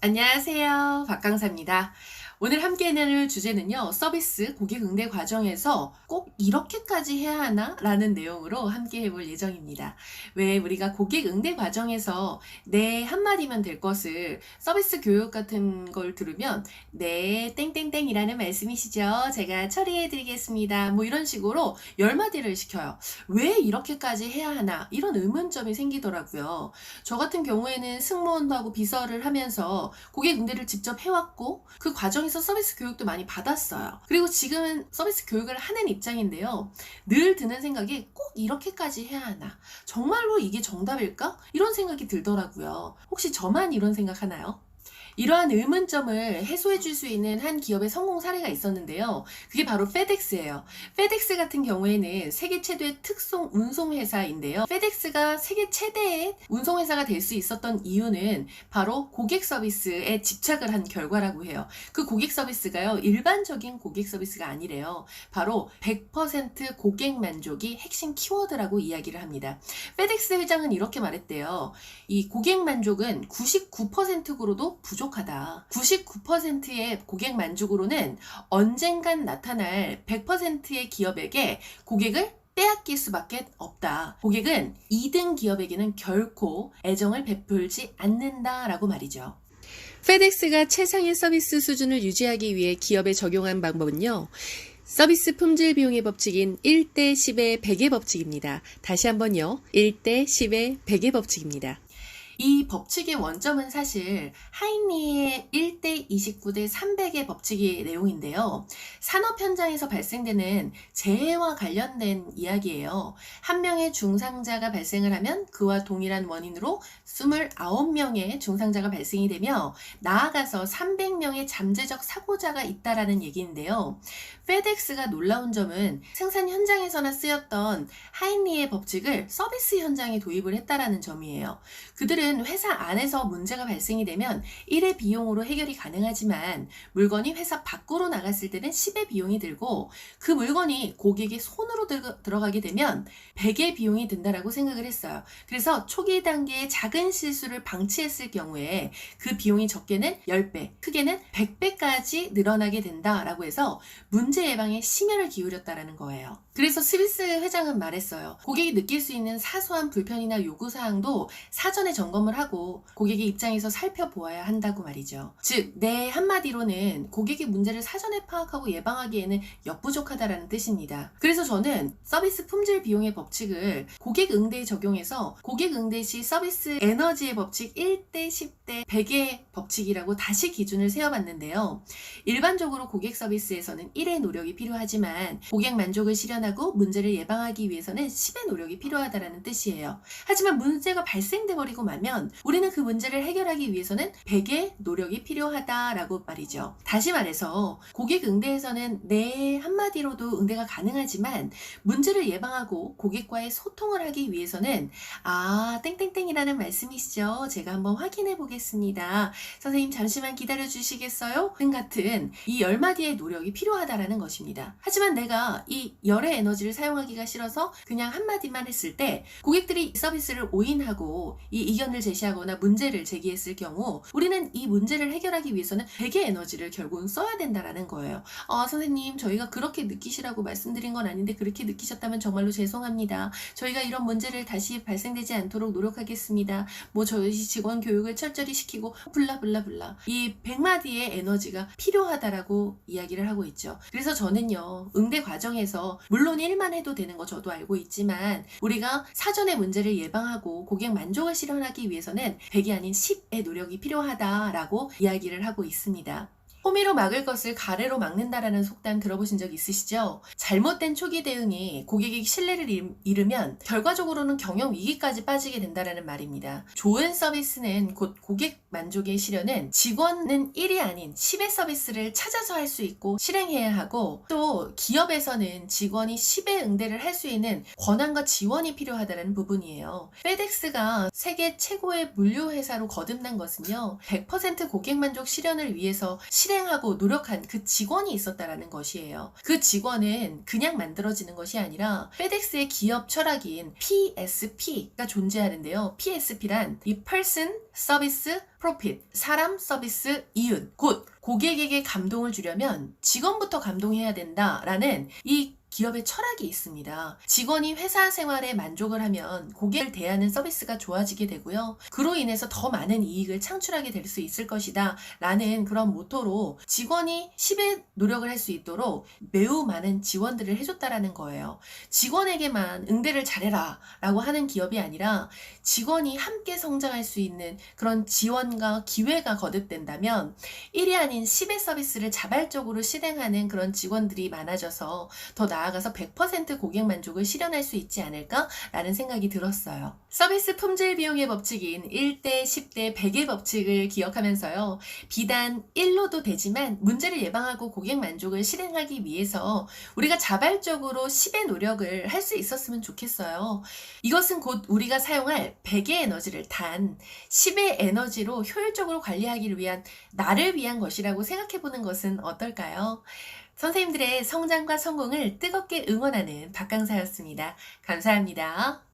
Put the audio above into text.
안녕하세요. 박강사입니다. 오늘 함께 나눌 주제는요, 서비스 고객 응대 과정에서 꼭 이렇게까지 해야 하나? 라는 내용으로 함께 해볼 예정입니다. 왜 우리가 고객 응대 과정에서 네 한마디면 될 것을 서비스 교육 같은 걸 들으면 네, 땡땡땡이라는 말씀이시죠? 제가 처리해 드리겠습니다. 뭐 이런 식으로 열 마디를 시켜요. 왜 이렇게까지 해야 하나? 이런 의문점이 생기더라고요. 저 같은 경우에는 승무원도 하고 비서를 하면서 고객 응대를 직접 해왔고 그 과정에서 서비스 교육도 많이 받았어요. 그리고 지금은 서비스 교육을 하는 입장인데요. 늘 드는 생각이 꼭 이렇게까지 해야 하나? 정말로 이게 정답일까? 이런 생각이 들더라고요. 혹시 저만 이런 생각하나요? 이러한 의문점을 해소해 줄 수 있는 한 기업의 성공 사례가 있었는데요. 그게 바로 페덱스예요. 페덱스 같은 경우에는 세계 최대의 특송 운송회사인데요. 페덱스가 세계 최대의 운송회사가 될 수 있었던 이유는 바로 고객 서비스에 집착을 한 결과라고 해요. 그 고객 서비스가요, 일반적인 고객 서비스가 아니래요. 바로 100% 고객 만족이 핵심 키워드라고 이야기를 합니다. 페덱스 회장은 이렇게 말했대요. 이 고객 만족은 99%로도 부족하다. 99%의 고객 만족으로는 언젠간 나타날 100%의 기업에게 고객을 빼앗길 수밖에 없다. 고객은 2등 기업에게는 결코 애정을 베풀지 않는다라고 말이죠. 페덱스가 최상의 서비스 수준을 유지하기 위해 기업에 적용한 방법은요, 서비스 품질 비용의 법칙인 1대 10의 100의 법칙입니다. 다시 한번요. 1대 10의 100의 법칙입니다. 이 법칙의 원점은 사실 하인리의 1대 29대 300의 법칙의 내용인데요. 산업 현장에서 발생되는 재해와 관련된 이야기예요. 한 명의 중상자가 발생을 하면 그와 동일한 원인으로 29명의 중상자가 발생이 되며 나아가서 300명의 잠재적 사고자가 있다라는 얘기인데요. 페덱스가 놀라운 점은 생산 현장에서나 쓰였던 하인리의 법칙을 서비스 현장에 도입을 했다라는 점이에요. 그들은 회사 안에서 문제가 발생이 되면 1의 비용으로 해결이 가능하지만 물건이 회사 밖으로 나갔을 때는 10의 비용이 들고 그 물건이 고객의 손으로 들어가게 되면 100의 비용이 든다라고 생각을 했어요. 그래서 초기 단계의 작은 실수를 방치했을 경우에 그 비용이 적게는 10배, 크게는 100배까지 늘어나게 된다라고 해서 문제 예방에 심혈을 기울였다라는 거예요. 그래서 스위스 회장은 말했어요. 고객이 느낄 수 있는 사소한 불편이나 요구사항도 사전에 점검을 하고 고객의 입장에서 살펴보아야 한다고 말이죠. 즉, 내 한마디로는 고객의 문제를 사전에 파악하고 예방하기에는 역부족하다라는 뜻입니다. 그래서 저는 서비스 품질 비용의 법칙을 고객 응대에 적용해서 고객 응대 시 서비스 에너지의 법칙 1대 10대 100의 법칙이라고 다시 기준을 세워봤는데요. 일반적으로 고객 서비스에서는 1의 노력이 필요하지만 고객 만족을 실현하고 문제를 예방하기 위해서는 10의 노력이 필요하다는 뜻이에요. 하지만 문제가 발생돼 버리고 나면 우리는 그 문제를 해결하기 위해서는 100의 노력이 필요하다라고 말이죠. 다시 말해서 고객 응대에서는 내 한마디로도 응대가 가능하지만 문제를 예방하고 고객과의 소통을 하기 위해서는 땡땡땡이라는 말씀이시죠? 제가 한번 확인해 보겠습니다. 선생님 잠시만 기다려 주시겠어요? 등 같은 이 10마디의 노력이 필요하다라는 것입니다. 하지만 내가 이 열의 에너지를 사용하기가 싫어서 그냥 한마디만 했을 때 고객들이 서비스를 오인하고 이 이견을 제시하거나 문제를 제기했을 경우 우리는 이 문제를 해결하기 위해서는 100의 에너지를 결국은 써야 된다라는 거예요. 선생님 저희가 그렇게 느끼시라고 말씀드린 건 아닌데 그렇게 느끼셨다면 정말로 죄송합니다. 저희가 이런 문제를 다시 발생되지 않도록 노력하겠습니다. 저희 직원 교육을 철저히 시키고 블라블라블라 이 100마디의 에너지가 필요하다라고 이야기를 하고 있죠. 그래서 저는요 응대 과정에서 물론 일만 해도 되는 거 저도 알고 있지만 우리가 사전에 문제를 예방하고 고객 만족을 실현하기 위해서는 100이 아닌 10의 노력이 필요하다라고 이야기를 하고 있습니다. 호미로 막을 것을 가래로 막는다라는 속담 들어보신 적 있으시죠? 잘못된 초기 대응이 고객의 신뢰를 잃으면 결과적으로는 경영 위기까지 빠지게 된다라는 말입니다. 좋은 서비스는 곧 고객 만족의 실현은 직원은 1이 아닌 10의 서비스를 찾아서 할 수 있고 실행해야 하고 또 기업에서는 직원이 10의 응대를 할 수 있는 권한과 지원이 필요하다는 부분이에요. 페덱스가 세계 최고의 물류 회사로 거듭난 것은요. 100% 고객 만족 실현을 위해서 실행하고 노력한 그 직원이 있었다라는 것이에요. 그 직원은 그냥 만들어지는 것이 아니라 페덱스의 기업 철학인 PSP가 존재하는데요. PSP란 이 Person, Service, Profit, 사람, 서비스, 이윤, 곧 고객에게 감동을 주려면 직원부터 감동해야 된다라는 이 기업의 철학이 있습니다. 직원이 회사 생활에 만족을 하면 고객을 대하는 서비스가 좋아지게 되고요. 그로 인해서 더 많은 이익을 창출하게 될 수 있을 것이다 라는 그런 모토로 직원이 10의 노력을 할 수 있도록 매우 많은 지원들을 해줬다라는 거예요. 직원에게만 응대를 잘해라 라고 하는 기업이 아니라 직원이 함께 성장할 수 있는 그런 지원과 기회가 거듭된다면 1이 아닌 10의 서비스를 자발적으로 실행하는 그런 직원들이 많아져서 더 나아가서 100% 고객 만족을 실현할 수 있지 않을까라는 생각이 들었어요. 서비스 품질 비용의 법칙인 1대 10대 100의 법칙을 기억하면서요. 비단 1로도 되지만 문제를 예방하고 고객 만족을 실행하기 위해서 우리가 자발적으로 10의 노력을 할 수 있었으면 좋겠어요. 이것은 곧 우리가 사용할 100의 에너지를 단 10의 에너지로 효율적으로 관리하기를 위한 나를 위한 것이라고 생각해보는 것은 어떨까요? 선생님들의 성장과 성공을 뜨겁게 응원하는 박강사였습니다. 감사합니다.